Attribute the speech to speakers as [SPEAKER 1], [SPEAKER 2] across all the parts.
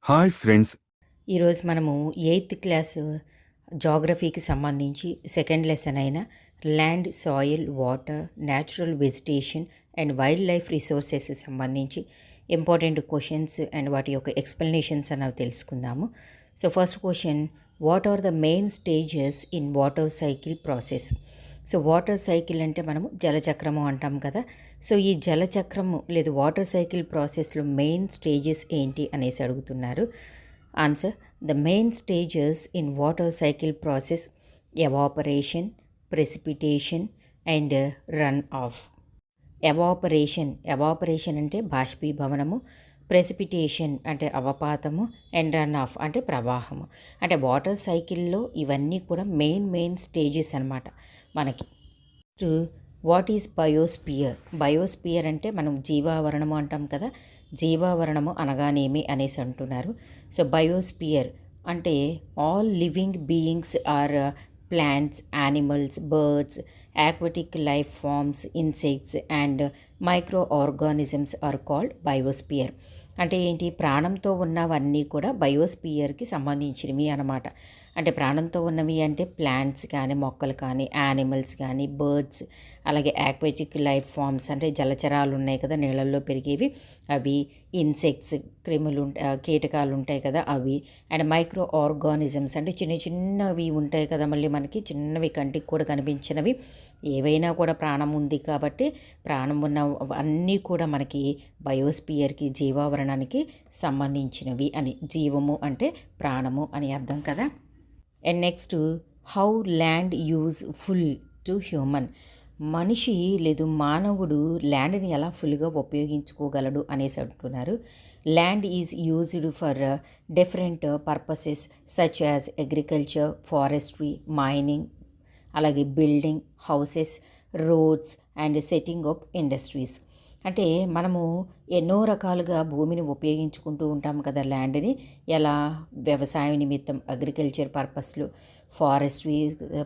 [SPEAKER 1] Hi friends.
[SPEAKER 2] ఈరోజు మనము 8th class జాగ్రఫీకి సంబంధించి సెకండ్ లెసన్ అయిన land, soil, water, natural vegetation and wildlife resources సంబంధించి ఇంపార్టెంట్ క్వశ్చన్స్ అండ్ వాటి యొక్క ఎక్స్ప్లెనేషన్స్ అనేవి తెలుసుకుందాము. So first question, what are the main stages in water cycle process? So water cycle అంటే మనము జలచక్రము అంటాం కదా. సో ఈ జలచక్రము లేదు వాటర్ సైకిల్ ప్రాసెస్లో మెయిన్ స్టేజెస్ ఏంటి అనేసి అడుగుతున్నారు. Answer, the main stages in water cycle process: evaporation, precipitation and runoff. Evaporation అంటే బాష్పీభవనము, ప్రెసిపిటేషన్ అంటే అవపాతము అండ్ రన్ ఆఫ్ అంటే ప్రవాహము. అంటే వాటర్ సైకిల్లో ఇవన్నీ కూడా మెయిన్ స్టేజెస్ అనమాట మనకి. What is biosphere? బయోస్పియర్ అంటే మనం జీవావరణము అంటాం కదా. జీవావరణము అనగానేమి అనేసి అంటున్నారు. సో బయోస్పియర్ అంటే all living beings are plants, animals, birds, aquatic life forms, insects and microorganisms are called biosphere. అంటే ఏంటి? ప్రాణంతో ఉన్నవన్నీ కూడా బయోస్పియర్కి సంబంధించినవి అన్నమాట. అంటే ప్రాణంతో ఉన్నవి అంటే ప్లాంట్స్ కానీ, మొక్కలు కానీ, యానిమల్స్ కానీ, బర్డ్స్, అలాగే ఆక్వాటిక్ లైఫ్ ఫామ్స్ అంటే జలచరాలు ఉన్నాయి కదా నీళ్ళల్లో పెరిగేవి అవి, ఇన్సెక్ట్స్ క్రిములు కీటకాలు ఉంటాయి కదా అవి, అండ్ మైక్రో ఆర్గానిజమ్స్ అంటే చిన్నవి ఉంటాయి కదా మళ్ళీ మనకి చిన్నవి కంటికి కూడా కనిపించినవి, ఏవైనా కూడా ప్రాణం ఉంది కాబట్టి ప్రాణం ఉన్న అన్నీ కూడా మనకి బయోస్పియర్కి జీవావరణానికి సంబంధించినవి అని. జీవము అంటే ప్రాణము అని అర్థం కదా. And next, how land useful to human? మనిషి లేదు మానవుడు ల్యాండ్ని ఎలా ఫుల్గా ఉపయోగించుకోగలడు అనేసి అంటున్నారు. Land is used for different purposes such as agriculture, forestry, mining, అలాగే building houses, roads and setting up industries. అంటే మనము ఎన్నో రకాలుగా భూమిని ఉపయోగించుకుంటూ ఉంటాం కదా ల్యాండ్ని. ఎలా? వ్యవసాయం నిమిత్తం అగ్రికల్చర్ పర్పస్లో, ఫారెస్ట్రీ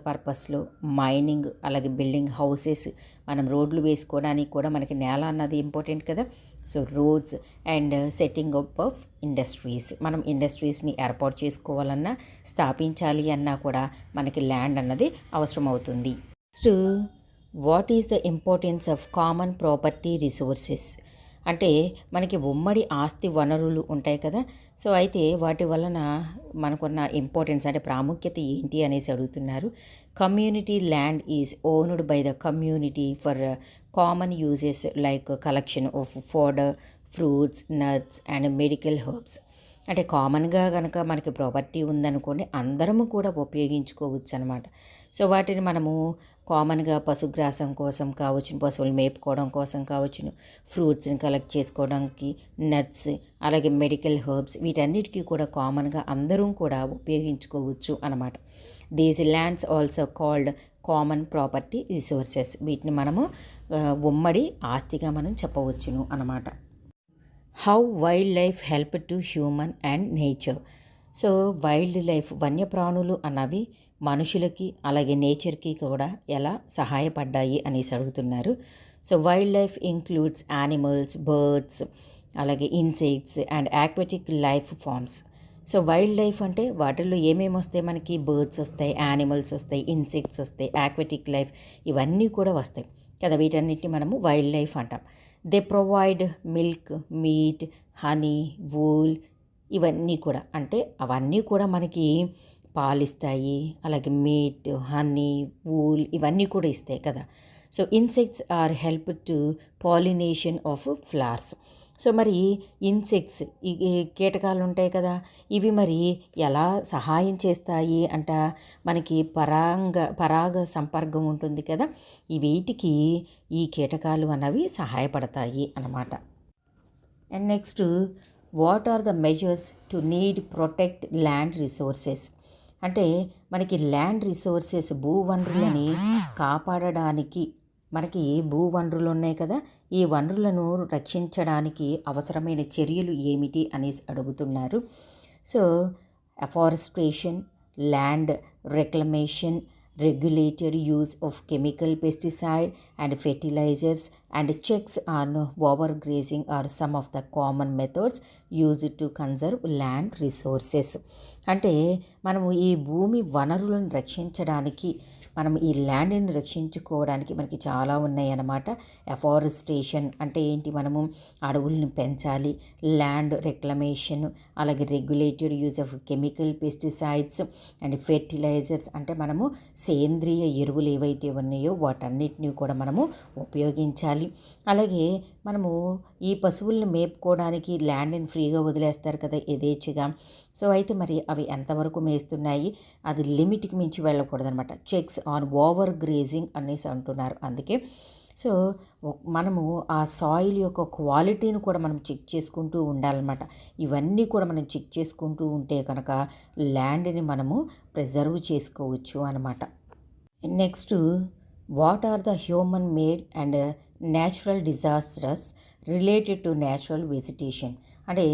[SPEAKER 2] పర్పస్లో, మైనింగ్, అలాగే బిల్డింగ్ హౌసెస్, మనం రోడ్లు వేసుకోవడానికి కూడా మనకి నేల అన్నది ఇంపార్టెంట్ కదా. So roads and setting up of industries, మనం ఇండస్ట్రీస్ని ఏర్పాటు చేసుకోవాలన్నా స్థాపించాలి అన్నా కూడా మనకి ల్యాండ్ అన్నది అవసరం అవుతుంది. Next, what is the importance of common property resources? అంటే మనకి ఉమ్మడి ఆస్తి వనరులు ఉంటాయి కదా. సో అయితే వాటి వలన మనకున్న ఇంపార్టెన్స్ అంటే ప్రాముఖ్యత ఏంటి అనేసి అడుగుతున్నారు. Community land is owned by the community for common uses like collection of fodder, fruits, nuts and medical herbs. అంటే కామన్గా కనుక మనకి ప్రాపర్టీ ఉందనుకోండి అందరము కూడా ఉపయోగించుకోవచ్చు అనమాట. సో వాటిని మనము కామన్గా పశుగ్రాసం కోసం కావచ్చు, పశువులు మేపుకోవడం కోసం కావచ్చును, ఫ్రూట్స్ని కలెక్ట్ చేసుకోవడానికి, నట్స్, అలాగే మెడికల్ హెర్బ్స్, వీటన్నిటికీ కూడా కామన్గా అందరం కూడా ఉపయోగించుకోవచ్చు అన్నమాట. These lands also called common property resources. వీటిని మనము ఉమ్మడి ఆస్తిగా మనం చెప్పవచ్చును అన్నమాట. How wildlife help to human and nature? So wildlife వన్యప్రాణులు అన్నవి మనుషులకి అలాగే నేచర్కి కూడా ఎలా సహాయపడ్డాయి అనేసి అడుగుతున్నారు. So wildlife includes animals, birds, అలాగే insects and aquatic life forms. So wildlife అంటే వాటిల్లో ఏమేమి వస్తాయి మనకి? బర్డ్స్ వస్తాయి, యానిమల్స్ వస్తాయి, ఇన్సెక్ట్స్ వస్తాయి, ఆక్వాటిక్ లైఫ్ ఇవన్నీ కూడా వస్తాయి కదా. వీటన్నిటిని మనము వైల్డ్ లైఫ్ అంటాం. They provide milk, meet, honey, wool, ఇవన్నీ కూడా అంటే అవన్నీ కూడా మనకి పాలిస్తాయి, అలాగే మీట్, హనీ, వూల్ ఇవన్నీ కూడా ఇస్తాయి కదా. So insects are help to pollination of flowers. So మరి ఇన్సెక్ట్స్ ఈ కీటకాలు ఉంటాయి కదా, ఇవి మరి ఎలా సహాయం చేస్తాయి అంట? మనకి పరాగ సంపర్కం ఉంటుంది కదా, ఈ వీటికి ఈ కీటకాలు అన్నవి సహాయపడతాయి అన్నమాట. And next, what are the measures to need protect land resources? అంటే మనకి ల్యాండ్ రిసోర్సెస్ భూవనరులని కాపాడడానికి మనకి భూవనరులు ఉన్నాయి కదా, ఈ వనరులను రక్షించడానికి అవసరమైన చర్యలు ఏమిటి అనేసి అడుగుతున్నారు. So afforestation, land reclamation, regulated use of chemical pesticide and fertilizers, and checks on overgrazing are some of the common methods used to conserve land resources. అంటే మనము ఈ భూమి వనరులను రక్షించడానికి, మనం ఈ ల్యాండ్ని రక్షించుకోవడానికి మనకి చాలా ఉన్నాయి అన్నమాట. ఎఫారెస్టేషన్ అంటే ఏంటి, మనము అడవులను పెంచాలి, ల్యాండ్ రెక్లమేషన్, అలాగే regulated use of chemical pesticides and fertilisers అంటే మనము సేంద్రియ ఎరువులు ఏవైతే ఉన్నాయో వాటన్నిటిని కూడా మనము ఉపయోగించాలి. అలాగే మనము ఈ పశువులను మేపుకోవడానికి ల్యాండ్ని ఫ్రీగా వదిలేస్తారు కదా యథేచ్ఛగా. సో అయితే మరి అవి ఎంతవరకు మేస్తున్నాయి, అది లిమిట్కి మించి వెళ్ళకూడదు అనమాట. చెక్స్ ఆన్ ఓవర్ గ్రేజింగ్ అనేసి అంటున్నారు. అందుకే సో మనము ఆ సాయిల్ యొక్క క్వాలిటీని కూడా మనం చెక్ చేసుకుంటూ ఉండాలన్నమాట. ఇవన్నీ కూడా మనం చెక్ చేసుకుంటూ ఉంటే కనుక ల్యాండ్ని మనము ప్రిజర్వ్ చేసుకోవచ్చు అనమాట. Next, what are the human made and natural disasters related to natural vegetation అంటే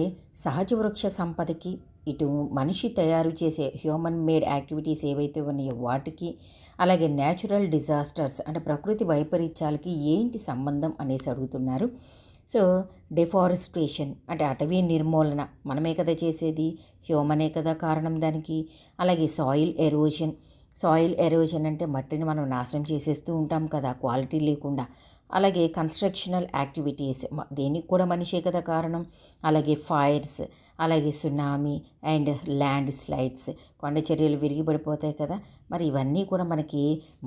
[SPEAKER 2] సహజ వృక్ష సంపదకి, ఇటు మనిషి తయారు చేసే హ్యూమన్ మేడ్ యాక్టివిటీస్ ఏవైతే ఉన్నాయో వాటికి, అలాగే న్యాచురల్ డిజాస్టర్స్ అంటే ప్రకృతి వైపరీత్యాలకి ఏంటి సంబంధం అనేసి అడుగుతున్నారు. సో డెఫారెస్టేషన్ అంటే అటవీ నిర్మూలన మనమే కదా చేసేది, హ్యూమనే కదా కారణం దానికి. అలాగే సాయిల్ ఎరోజన్ అంటే మట్టిని మనం నాశనం చేసేస్తూ ఉంటాం కదా క్వాలిటీ లేకుండా. అలాగే కన్స్ట్రక్షనల్ యాక్టివిటీస్, దేనికి కూడా మనిషే కదా కారణం. అలాగే ఫైర్స్, అలాగే సునామీ అండ్ ల్యాండ్ స్లైడ్స్, కొండ చర్యలు విరిగి పడిపోతాయి కదా. మరి ఇవన్నీ కూడా మనకి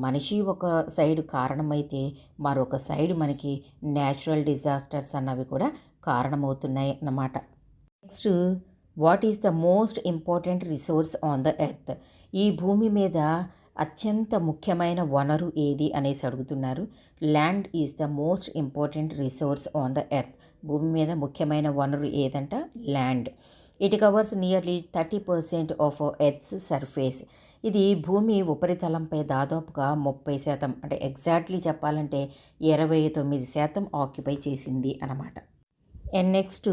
[SPEAKER 2] మనిషి ఒక సైడ్ కారణమైతే మరొక సైడ్ మనకి న్యాచురల్ డిజాస్టర్స్ అన్నవి కూడా కారణమవుతున్నాయి అన్నమాట. Next, what is the most important resource on the earth ఈ భూమి మీద అత్యంత ముఖ్యమైన వనరు ఏది అనేసి అడుగుతున్నారు. Land is the most important resource on the earth భూమి మీద ముఖ్యమైన వనరు ఏదంట land. It covers nearly 30% of earth's surface. ఇది భూమి ఉపరితలంపై దాదాపుగా 30% అంటే ఎగ్జాక్ట్లీ చెప్పాలంటే 29% ఆక్యుపై చేసింది అన్నమాట. And next,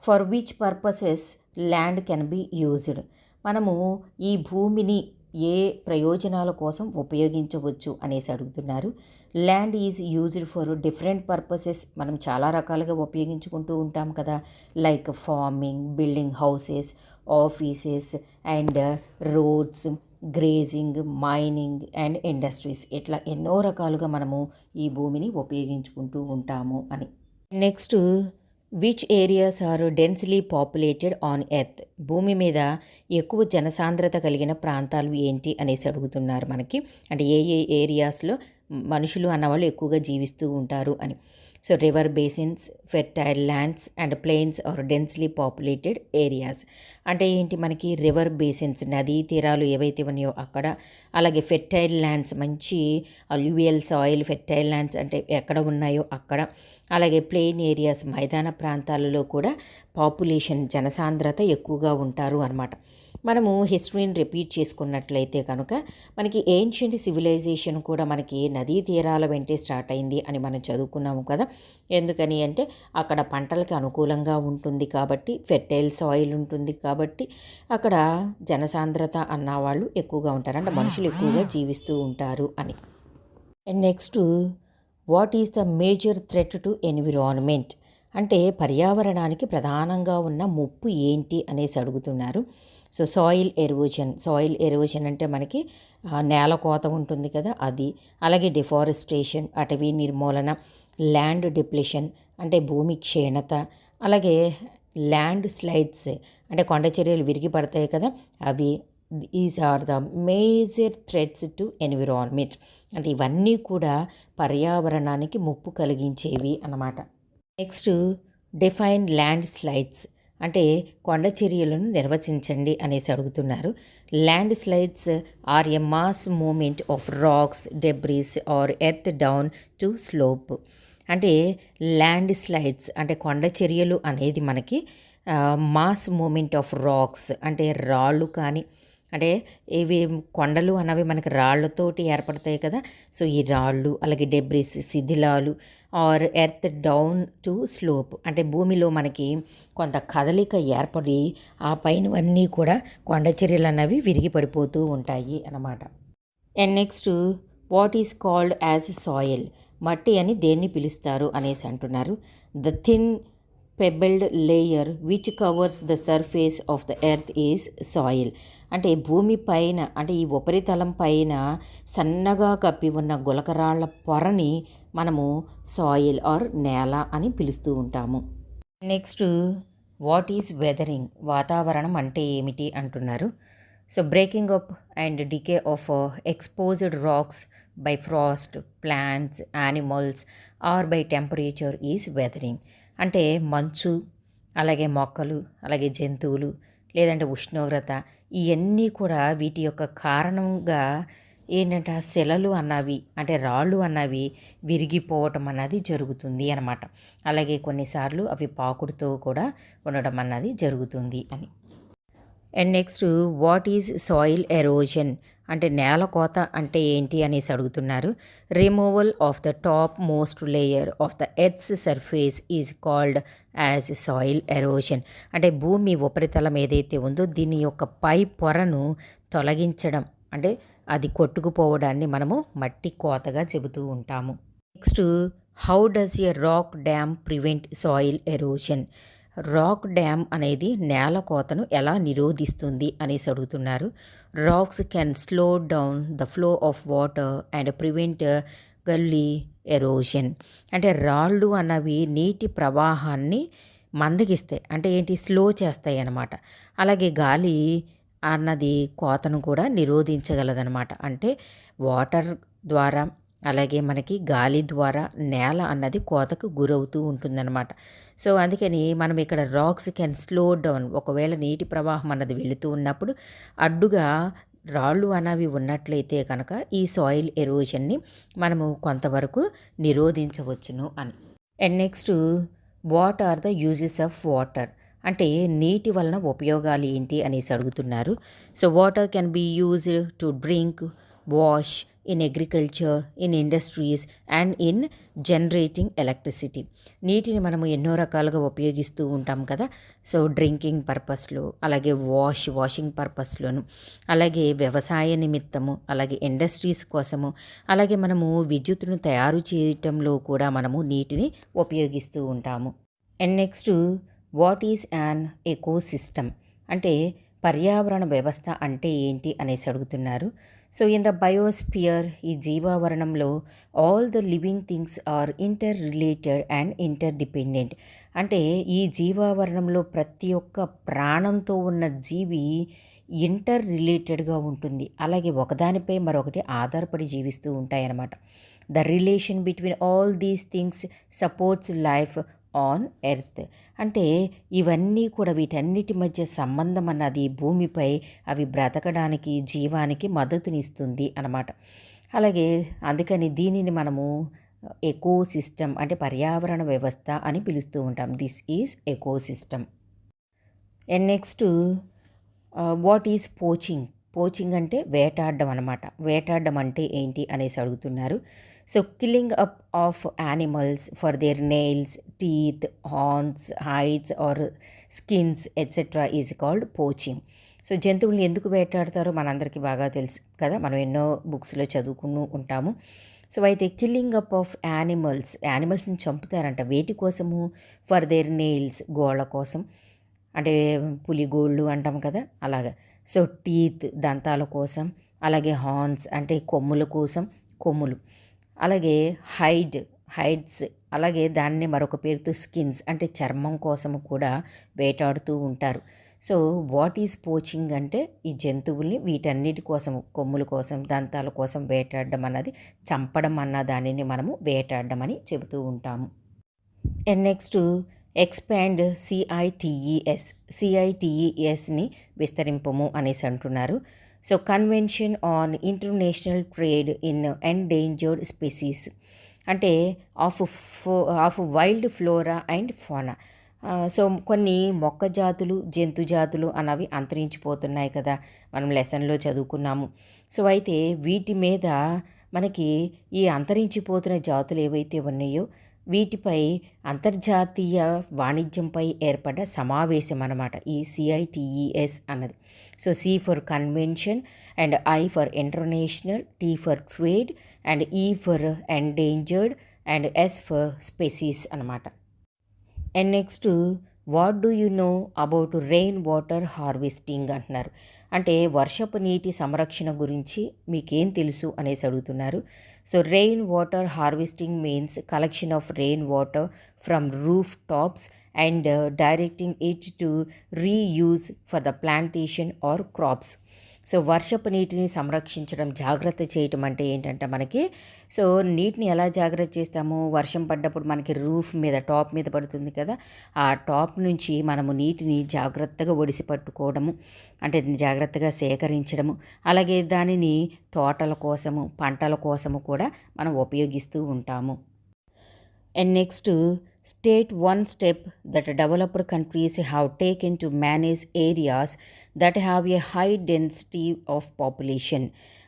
[SPEAKER 2] for which purposes land can be used మనము ఈ భూమిని ఏ ప్రయోజనాల కోసం ఉపయోగించవచ్చు అనేసి అడుగుతున్నారు. Land is used for different purposes మనం చాలా రకాలుగా ఉపయోగించుకుంటూ ఉంటాం కదా. Like farming, building houses, offices and roads, grazing, mining and industries, ఇట్లా ఎన్నో రకాలుగా మనము ఈ భూమిని ఉపయోగించుకుంటూ ఉంటాము అని. Next, which areas are densely populated on earth భూమి మీద ఎక్కువ జనసాంద్రత కలిగిన ప్రాంతాలు ఏంటి అనేసి అడుగుతున్నారు మనకి. అంటే ఏ ఏ ఏరియాస్లో మనుషులు అన్నవాళ్ళు ఎక్కువగా జీవిస్తూ ఉంటారు అని. So river basins, fertile lands and plains are densely populated areas అంటే ఏంటి, మనకి రివర్ బేసిన్స్ నదీ తీరాలు ఏవైతే ఉన్నాయో అక్కడ, అలాగే ఫెర్టైల్ ల్యాండ్స్ మంచి అల్యూవియల్ సాయిల్ ఫెర్టైల్ ల్యాండ్స్ అంటే ఎక్కడ ఉన్నాయో అక్కడ, అలాగే ప్లెయిన్ ఏరియాస్ మైదాన ప్రాంతాలలో కూడా పాపులేషన్ జనసాంద్రత ఎక్కువగా ఉంటారు అన్నమాట. మనము హిస్టరీని రిపీట్ చేసుకున్నట్లయితే కనుక మనకి ఏన్షియంట్ సివిలైజేషన్ కూడా మనకి నదీ తీరాల వెంటే స్టార్ట్ అయింది అని మనం చదువుకున్నాము కదా. ఎందుకని అంటే అక్కడ పంటలకి అనుకూలంగా ఉంటుంది కాబట్టి, ఫెర్టైల్ సాయిల్ ఉంటుంది కాబట్టి అక్కడ జనసాంద్రత అన్న వాళ్ళు ఎక్కువగా ఉంటారు, అంటే మనుషులు ఎక్కువగా జీవిస్తూ ఉంటారు అని. And next, what is the major threat to environment అంటే పర్యావరణానికి ప్రధానంగా ఉన్న ముప్పు ఏంటి అనేసి అడుగుతున్నారు. సో సాయిల్ ఎరోజన్ అంటే మనకి నేల కోత ఉంటుంది కదా అది, అలాగే డిఫారెస్టేషన్ అటవీ నిర్మూలన, ల్యాండ్ డిప్లిషన్ అంటే భూమి క్షీణత, అలాగే ల్యాండ్ స్లైడ్స్ అంటే కొండ చర్యలు విరిగి పడతాయి కదా అవి. These are the major threats to environment అంటే ఇవన్నీ కూడా పర్యావరణానికి ముప్పు కలిగించేవి అన్నమాట. నెక్స్ట్, డిఫైన్ ల్యాండ్ స్లైడ్స్ అంటే కొండ చర్యలను నిర్వచించండి అనేసి అడుగుతున్నారు. Landslides are a mass movement of rocks, debris or earth down to slope అంటే ల్యాండ్ స్లైడ్స్ అంటే కొండ చర్యలు అనేది మనకి మాస్ మూమెంట్ ఆఫ్ రాక్స్ అంటే రాళ్ళు కానీ, అంటే ఇవి కొండలు అన్నవి మనకి రాళ్ళతోటి ఏర్పడతాయి కదా. సో ఈ రాళ్ళు అలాగే డెబ్రిస్ శిథిలాలు are earth down to slope, అంటే భూమిలో మనకి కొంత కదలిక ఏర్పడి ఆ పైనవన్నీ కూడా కొండ చర్యలు అన్నవి విరిగి పడిపోతూ ఉంటాయి అన్నమాట. And next what is called as soil, మట్టి అని దేన్ని పిలుస్తారు అనేసి అంటున్నారు. The thin pebbled layer which covers the surface of the earth is soil, అంటే భూమి పైన అంటే ఈ ఉపరితలం పైన సన్నగా కప్పి ఉన్న గులకరాళ్ల పొరని మనము సాయిల్ ఆర్ నేల అని పిలుస్తూ ఉంటాము. నెక్స్ట్ వాట్ ఈజ్ వెదరింగ్, వాతావరణం అంటే ఏమిటి అంటున్నారు. So breaking up and decay of exposed rocks by frost, plants, animals or by temperature is weathering, అంటే మంచు అలాగే మొక్కలు అలాగే జంతువులు లేదంటే ఉష్ణోగ్రత ఇవన్నీ కూడా వీటి యొక్క కారణంగా ఏంటంటే శిలలు అన్నవి అంటే రాళ్ళు అన్నవి విరిగిపోవటం అన్నది జరుగుతుంది అన్నమాట. అలాగే కొన్నిసార్లు అవి పాకుడుతో కూడా ఉండడం అన్నది జరుగుతుంది అని. And next what is soil erosion, అంటే నేల కోత అంటే ఏంటి అనేసి అడుగుతున్నారు. Removal of the topmost layer of the earth's surface is called as soil erosion, అంటే భూమి ఉపరితలం ఏదైతే ఉందో దీని యొక్క పై పొరను తొలగించడం, అంటే అది కొట్టుకుపోవడాన్ని మనము మట్టి కోతగా చెబుతూ ఉంటాము. Next how does a rock dam prevent soil erosion, rock dam అనేది నేల కోతను ఎలా నిరోధిస్తుంది అనేసి అడుగుతున్నారు. Rocks can slow down the flow of water and prevent gully erosion, అంటే రాళ్ళు అన్నవి నీటి ప్రవాహాన్ని మందగిస్తాయి, అంటే ఏంటి స్లో చేస్తాయి అన్నమాట. అలాగే గాలి అన్నది కోతను కూడా నిరోధించగలదనమాట, అంటే వాటర్ ద్వారా అలాగే మనకి గాలి ద్వారా నేల అన్నది కోతకు గురవుతూ ఉంటుందన్నమాట. సో అందుకని మనం ఇక్కడ రాక్స్ కెన్ స్లో డౌన్, ఒకవేళ నీటి ప్రవాహం అన్నది వెళుతూ ఉన్నప్పుడు అడ్డుగా రాళ్ళు అనేవి ఉన్నట్లయితే కనుక ఈ సాయిల్ ఎరోజన్ని మనము కొంతవరకు నిరోధించవచ్చును అని. And next what are the uses of water, అంటే నీటి వలన ఉపయోగాలు ఏంటి అనేసి అడుగుతున్నారు. So water can be used to drink, wash, in agriculture, in industries and in generating electricity, నీటిని మనము ఎన్నో రకాలుగా ఉపయోగిస్తూ ఉంటాం కదా. సో డ్రింకింగ్ పర్పస్లో అలాగే వాషింగ్ పర్పస్లోను అలాగే వ్యవసాయ నిమిత్తము అలాగే ఇండస్ట్రీస్ కోసము అలాగే మనము విద్యుత్తును తయారు చేయటంలో కూడా మనము నీటిని ఉపయోగిస్తూ ఉంటాము. And next what is an ecosystem, అంటే పర్యావరణ వ్యవస్థ అంటే ఏంటి అనేసి అడుగుతున్నారు. సో ఇన్ ద బయోస్పియర్, ఈ జీవావరణంలో all the living things are interrelated and interdependent, అంటే ఈ జీవావరణంలో ప్రతి ఒక్క ప్రాణంతో ఉన్న జీవి ఇంటర్ రిలేటెడ్గా ఉంటుంది, అలాగే ఒకదానిపై మరొకటి ఆధారపడి జీవిస్తూ ఉంటాయన్నమాట. The relation between all these things supports life on earth, అంటే ఇవన్నీ కూడా వీటన్నిటి మధ్య సంబంధం అన్నది భూమిపై అవి బ్రతకడానికి జీవానికి మద్దతునిస్తుంది అన్నమాట. అలాగే అందుకని దీనిని మనము ఎకోసిస్టమ్ అంటే పర్యావరణ వ్యవస్థ అని పిలుస్తూ ఉంటాం. This is ecosystem. And next what is poaching, poaching అంటే వేటాడడం అనమాట. వేటాడడం అంటే ఏంటి అనేసి అడుగుతున్నారు. So killing up of animals for their nails, teeth, horns, hides or skins etcetera is called poaching. So జంతువుల్ని ఎందుకు వేటాడతారో మనందరికీ బాగా తెలుసు కదా, మనం ఎన్నో బుక్స్లో చదువుకుని ఉంటాము. సో అయితే కిల్లింగ్ అప్ ఆఫ్ యానిమల్స్ని చంపుతారంట. వేటి కోసము? ఫర్ దేర్ నెయిల్స్, గోళ్ళ కోసం, అంటే పులిగోళ్ళు అంటాం కదా అలాగా. సో టీత్, దంతాల కోసం, అలాగే హార్న్స్ అంటే కొమ్ముల కోసం, కొమ్ములు, అలాగే హైడ్స్, అలాగే దాన్ని మరొక పేరుతో స్కిన్స్ అంటే చర్మం కోసము కూడా వేటాడుతూ ఉంటారు. సో వాట్ ఈజ్ పోచింగ్ అంటే ఈ జంతువుల్ని వీటన్నిటి కోసం, కొమ్ముల కోసం, దంతాల కోసం వేటాడడం అన్నది చంపడం అన్న దానిని మనము వేటాడడం అని చెబుతూ ఉంటాము. అండ్ నెక్స్ట్ ఎక్స్పాండ్ సిఐటిఈఎస్ని విస్తరింపము అనేసి అంటున్నారు. So convention on international trade in endangered species, అంటే of wild flora and fauna, so కొన్ని మొక్క జాతులు, జంతు జాతులు అన్నవి అంతరించిపోతున్నాయి కదా, మనం లెసన్లో చదువుకున్నాము. సో అయితే వీటి మీద మనకి ఈ అంతరించిపోతున్న జాతులు ఏవైతే ఉన్నాయో వీటిపై అంతర్జాతీయ వాణిజ్యంపై ఏర్పడ్డ సమావేశం అన్నమాట ఈ CITES అన్నది. So C for convention and I for international, T for trade and E for endangered and S for species అన్నమాట. And next, what do you know about rain water harvesting అంటున్నారు. అంటే వర్షపు నీటి సంరక్షణ గురించి మీకేం తెలుసు అనేసి అడుగుతున్నారు. So rain water harvesting means collection of rain water from roof tops and directing it to reuse for the plantation or crops. So వర్షపు నీటిని సంరక్షించడం, జాగ్రత్త చేయటం అంటే ఏంటంటే మనకి, సో నీటిని ఎలా జాగ్రత్త చేస్తాము, వర్షం పడ్డప్పుడు మనకి రూఫ్ మీద, టాప్ మీద పడుతుంది కదా, ఆ టాప్ నుంచి మనము నీటిని జాగ్రత్తగా ఒడిసి పట్టుకోవడము, అంటే జాగ్రత్తగా సేకరించడము, అలాగే దానిని తోటల కోసము, పంటల కోసము కూడా మనం ఉపయోగిస్తూ ఉంటాము. And next, state one step that developed countries have taken to manage areas that have a high density of population.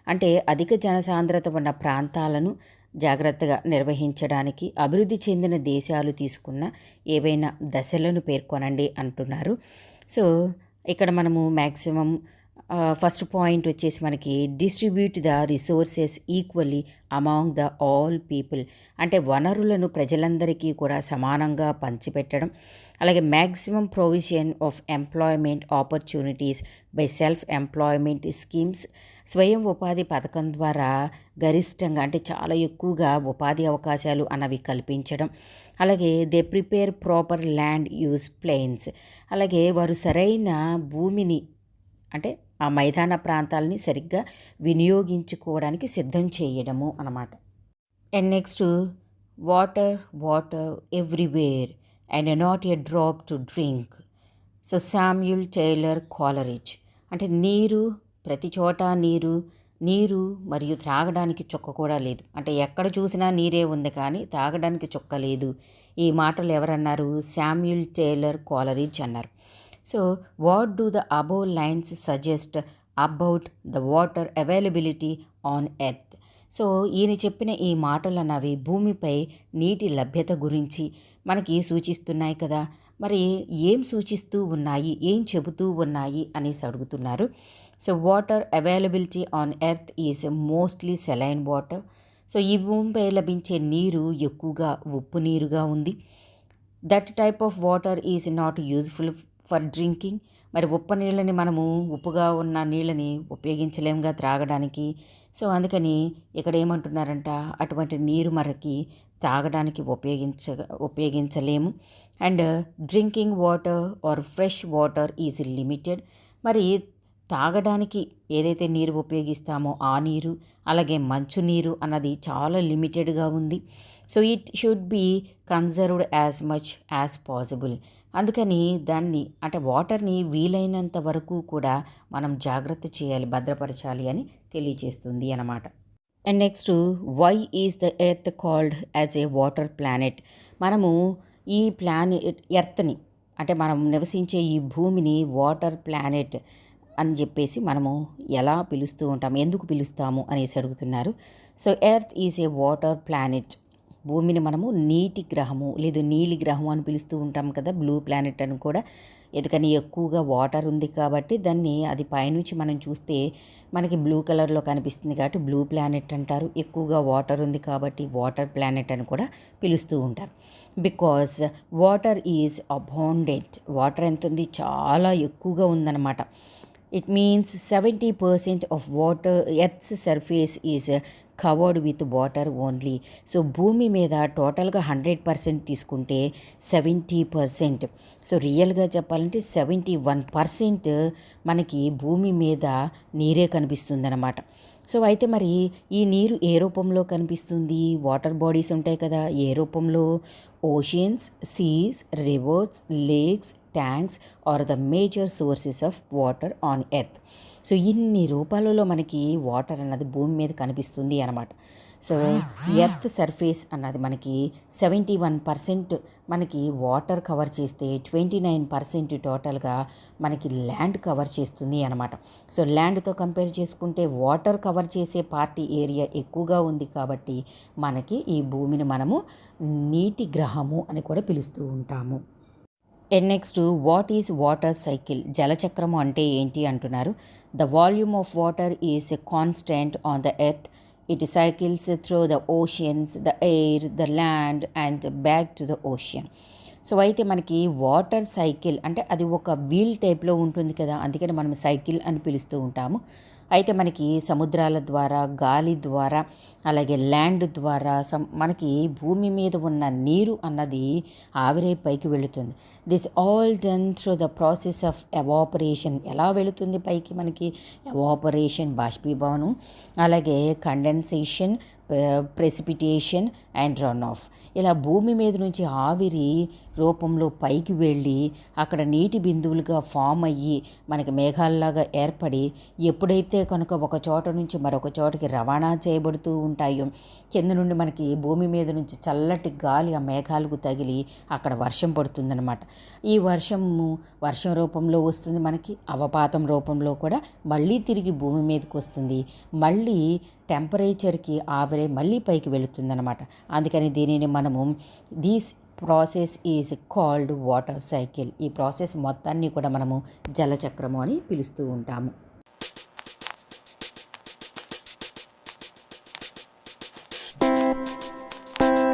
[SPEAKER 2] అంటే అధిక జనసాంద్రత ఉన్న ప్రాంతాలను జాగ్రత్తగా నిర్వహించడానికి అభివృద్ధి చెందిన దేశాలు తీసుకున్న ఏవైనా దశలను పేర్కొనండి అంటున్నారు. సో ఇక్కడ మనము మ్యాక్సిమం ఫస్ట్ పాయింట్ వచ్చేసి మనకి distribute the resources equally among the all people, అంటే వనరులను ప్రజలందరికీ కూడా సమానంగా పంచిపెట్టడం. అలాగే maximum provision of employment opportunities by self employment schemes, స్వయం ఉపాధి పథకం ద్వారా గరిష్టంగా అంటే చాలా ఎక్కువగా ఉపాధి అవకాశాలు అన్నవి కల్పించడం. అలాగే they prepare proper land use plans, అలాగే వారు సరైన భూమిని అంటే ఆ మైదాన ప్రాంతాలని సరిగ్గా వినియోగించుకోవడానికి సిద్ధం చేయడము అన్నమాట. And next, water water everywhere and not a drop to drink. So Samuel Taylor Coleridge, అంటే నీరు ప్రతి చోట నీరు, నీరు మరియు త్రాగడానికి చుక్క కూడా లేదు, అంటే ఎక్కడ చూసినా నీరే ఉంది కానీ తాగడానికి చుక్క లేదు. ఈ మాటలు ఎవరన్నారు? శామ్యూల్ టైలర్ కాలరిడ్జ్ అన్నారు. So what do the above lines suggest about the water availability on earth. So ఈయన చెప్పిన ఈ మాటలు అన్నవి భూమిపై నీటి లభ్యత గురించి మనకి సూచిస్తున్నాయి కదా, మరి ఏం సూచిస్తూ ఉన్నాయి, ఏం చెబుతూ ఉన్నాయి అనేసి అడుగుతున్నారు. So water availability on earth is mostly saline water. So ఈ భూమిపై లభించే నీరు ఎక్కువగా ఉప్పు నీరుగా ఉంది. That type of water is not useful for drinking. మరి ఉప్పు నీళ్ళని మనము, ఉప్పుగా ఉన్న నీళ్ళని ఉపయోగించలేముగా త్రాగడానికి. సో అందుకని ఇక్కడ ఏమంటున్నారంట, అటువంటి నీరు మనకి తాగడానికి ఉపయోగించలేము. And drinking water or fresh water is limited. మరి తాగడానికి ఏదైతే నీరు ఉపయోగిస్తామో ఆ నీరు, అలాగే మంచు నీరు అన్నది చాలా లిమిటెడ్గా ఉంది. So it should be conserved as much as possible. అందుకని దాన్ని అంటే వాటర్ని వీలైనంత వరకు కూడా మనం జాగ్రత్త చేయాలి, భద్రపరచాలి అని తెలియజేస్తుంది అన్నమాట. And next, why is the earth called as a water planet. మనము ఈ ఎర్త్ని అంటే మనం నివసించే ఈ భూమిని వాటర్ ప్లానెట్ అని చెప్పేసి మనము ఎలా పిలుస్తూ ఉంటాము, ఎందుకు పిలుస్తాము అనేసి అడుగుతున్నారు. So earth is a water planet. భూమిని మనము నీటి గ్రహము లేదు నీలి గ్రహం అని పిలుస్తూ ఉంటాం కదా, బ్లూ ప్లానెట్ అని కూడా. ఎందుకని ఎక్కువగా వాటర్ ఉంది కాబట్టి దాన్ని, అది పైనుంచి మనం చూస్తే మనకి బ్లూ కలర్లో కనిపిస్తుంది కాబట్టి బ్లూ ప్లానెట్ అంటారు. ఎక్కువగా వాటర్ ఉంది కాబట్టి వాటర్ ప్లానెట్ అని కూడా పిలుస్తూ ఉంటారు. Because water is abundant. Water ఎంత ఉంది, చాలా ఎక్కువగా ఉందన్నమాట. It means 70% of water earth's surface is covered with water only. So భూమి మీద టోటల్గా 100% తీసుకుంటే 70%, సో రియల్గా చెప్పాలంటే 71% మనకి భూమి మీద నీరే కనిపిస్తుందన్నమాట. సో అయితే మరి ఈ నీరు ఏ రూపంలో కనిపిస్తుంది? వాటర్ బాడీస్ ఉంటాయి కదా, ఏ రూపంలో? Oceans, seas, rivers, lakes, tanks are the major sources of water on earth. So ఇన్ని రూపాలలో మనకి వాటర్ అన్నది భూమి మీద కనిపిస్తుంది అన్నమాట. సో ఎర్త్ సర్ఫేస్ అన్నది మనకి 71% మనకి వాటర్ కవర్ చేస్తే 29% టోటల్గా మనకి ల్యాండ్ కవర్ చేస్తుంది అనమాట. సో ల్యాండ్తో కంపేర్ చేసుకుంటే వాటర్ కవర్ చేసే పార్టీ ఏరియా ఎక్కువగా ఉంది కాబట్టి మనకి ఈ భూమిని మనము నీటి గ్రహము అని కూడా పిలుస్తూ ఉంటాము. And next, what is water cycle? జలచక్రము అంటే ఏంటి అంటున్నారు. The volume of water is constant on the earth. It cycles through the oceans, the air, the land and back to the ocean. So అయితే మనకి వాటర్ సైకిల్ అంటే అది ఒక wheel టైప్లో ఉంటుంది కదా, అందుకని మనం సైకిల్ అని పిలుస్తూ ఉంటాము. అయితే మనకి సముద్రాల ద్వారా, గాలి ద్వారా, అలాగే ల్యాండ్ ద్వారా మనకి భూమి మీద ఉన్న నీరు అన్నది ఆవిరై పైకి వెళుతుంది. This all done through the process of evaporation. ఎలా వెళుతుంది పైకి? మనకి ఎవాపరేషన్ బాష్పీభవనం, అలాగే condensation, precipitation and run of. ఇలా భూమి మీద నుంచి ఆవిరి రూపంలో పైకి వెళ్ళి అక్కడ నీటి బిందువులుగా ఫామ్ అయ్యి మనకి మేఘాల్లాగా ఏర్పడి ఎప్పుడైతే కనుక ఒక చోట నుంచి మరొక చోటకి రవాణా చేయబడుతూ ఉంటాయో, కింద నుండి మనకి భూమి మీద నుంచి చల్లటి గాలి ఆ మేఘాలకు తగిలి అక్కడ వర్షం పడుతుందన్నమాట. ఈ వర్షం రూపంలో వస్తుంది, మనకి అవపాతం రూపంలో కూడా మళ్ళీ తిరిగి భూమి మీదకి వస్తుంది. మళ్ళీ టెంపరేచర్కి ఆవిరే మళ్ళీ పైకి వెళుతుందన్నమాట. అందుకని దీనిని మనము this process is called water cycle. ఈ ప్రాసెస్ మొత్తాన్ని కూడా మనము జలచక్రము అని పిలుస్తూ ఉంటాము.